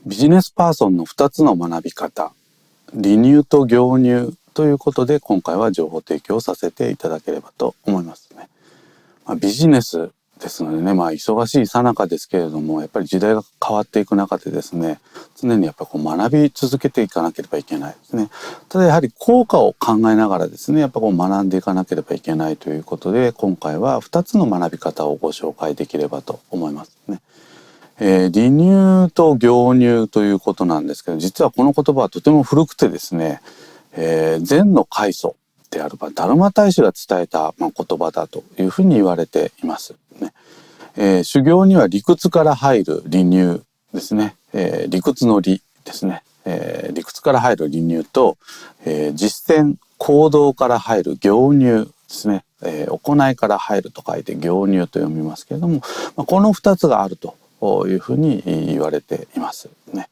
ビジネスパーソンの2つの学び方、離乳と業乳ということで今回は情報提供させていただければと思いますね。ビジネスですのでね、忙しい最中ですけれども、やっぱり時代が変わっていく中でですね、常にやっぱり学び続けていかなければいけないですね。ただやはり効果を考えながらですね、やっぱ学んでいかなければいけないということで、今回は2つの学び方をご紹介できればと思いますね。離乳と業乳ということなんですけど、実はこの言葉はとても古くてですね、禅の開祖である達磨大師が伝えた言葉だというふうに言われていますね。修行には理屈から入る離乳ですね、理屈の理ですね、理屈から入る離乳と、実践行動から入る業乳ですね、行いから入ると書いて業乳と読みますけれども、この2つがあるというふうに言われていますね。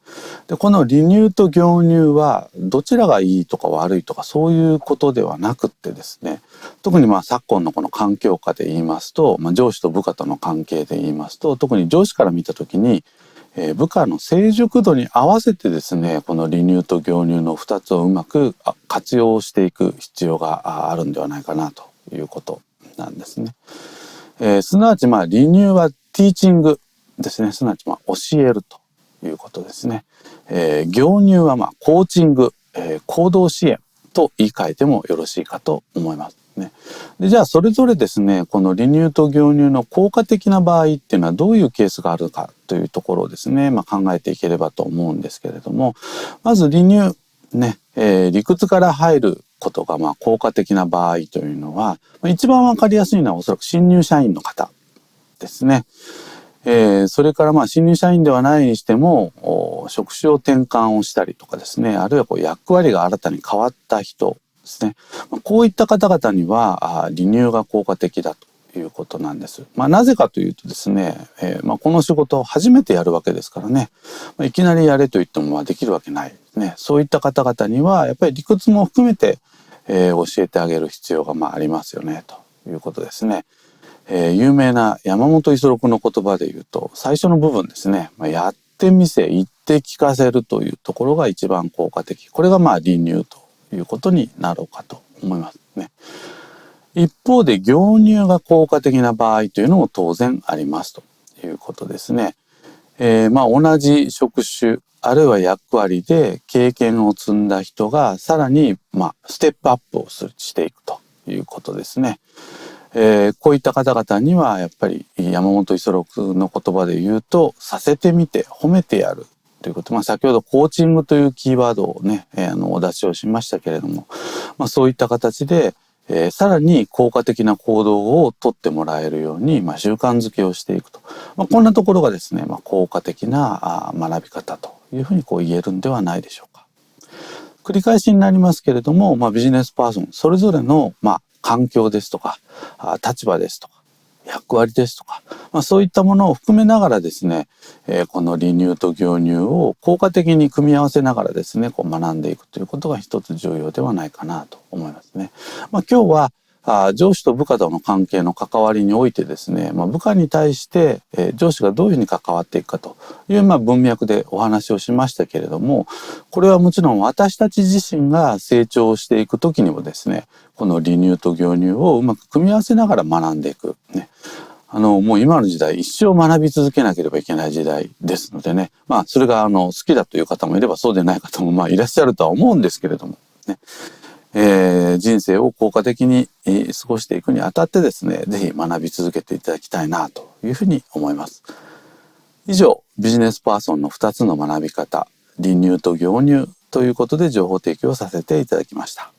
でこの離乳と業乳はどちらがいいとか悪いとかそういうことではなくってですね、特に昨今のこの環境下で言いますと、上司と部下との関係で言いますと、特に上司から見た時に、部下の成熟度に合わせてですね、この離乳と業乳の2つをうまく活用していく必要があるんではないかなということなんですね。すなわち離乳はティーチングですね、すなわち教えるということですね。業乳はコーチング、行動支援と言い換えてもよろしいかと思いますね。でじゃあそれぞれですね、この離乳と業乳の効果的な場合っていうのはどういうケースがあるかというところをですね、考えていければと思うんですけれども、まず離乳ね、理屈から入ることが効果的な場合というのは、一番わかりやすいのはおそらく新入社員の方ですね。それから新入社員ではないにしても職種を転換をしたりとかですね、あるいは役割が新たに変わった人ですね、こういった方々には離乳が効果的だということなんです。なぜかというとですね、この仕事を初めてやるわけですからね、いきなりやれと言ってもできるわけないですね。そういった方々にはやっぱり理屈も含めて、教えてあげる必要がありますよねということですね。有名な山本五十六の言葉で言うと、最初の部分ですね、やってみせ言って聞かせるというところが一番効果的、これが離乳ということになろうかと思いますね。一方で業乳が効果的な場合というのも当然ありますということですね。同じ職種あるいは役割で経験を積んだ人がさらにステップアップをしていくということですね。こういった方々にはやっぱり山本五十六の言葉で言うと、させてみて褒めてやるということ、先ほどコーチングというキーワードをね、お出しをしましたけれども、そういった形で、さらに効果的な行動をとってもらえるように、習慣づけをしていくと、こんなところがですね、効果的な学び方というふうに言えるんではないでしょうか。繰り返しになりますけれども、ビジネスパーソンそれぞれの環境ですとか立場ですとか役割ですとか、そういったものを含めながらですね、この離乳と業乳を効果的に組み合わせながらですね、学んでいくということが一つ重要ではないかなと思いますね。今日は上司と部下との関係の関わりにおいてですね、部下に対して、上司がどういうふうに関わっていくかという文脈でお話をしましたけれども、これはもちろん私たち自身が成長していく時にもですね、この離乳と業乳をうまく組み合わせながら学んでいくね。もう今の時代一生学び続けなければいけない時代ですのでね、それが好きだという方もいればそうでない方もいらっしゃるとは思うんですけれどもね、人生を効果的に過ごしていくにあたってですね、ぜひ学び続けていただきたいなというふうに思います。以上、ビジネスパーソンの2つの学び方、離乳と業乳ということで情報提供させていただきました。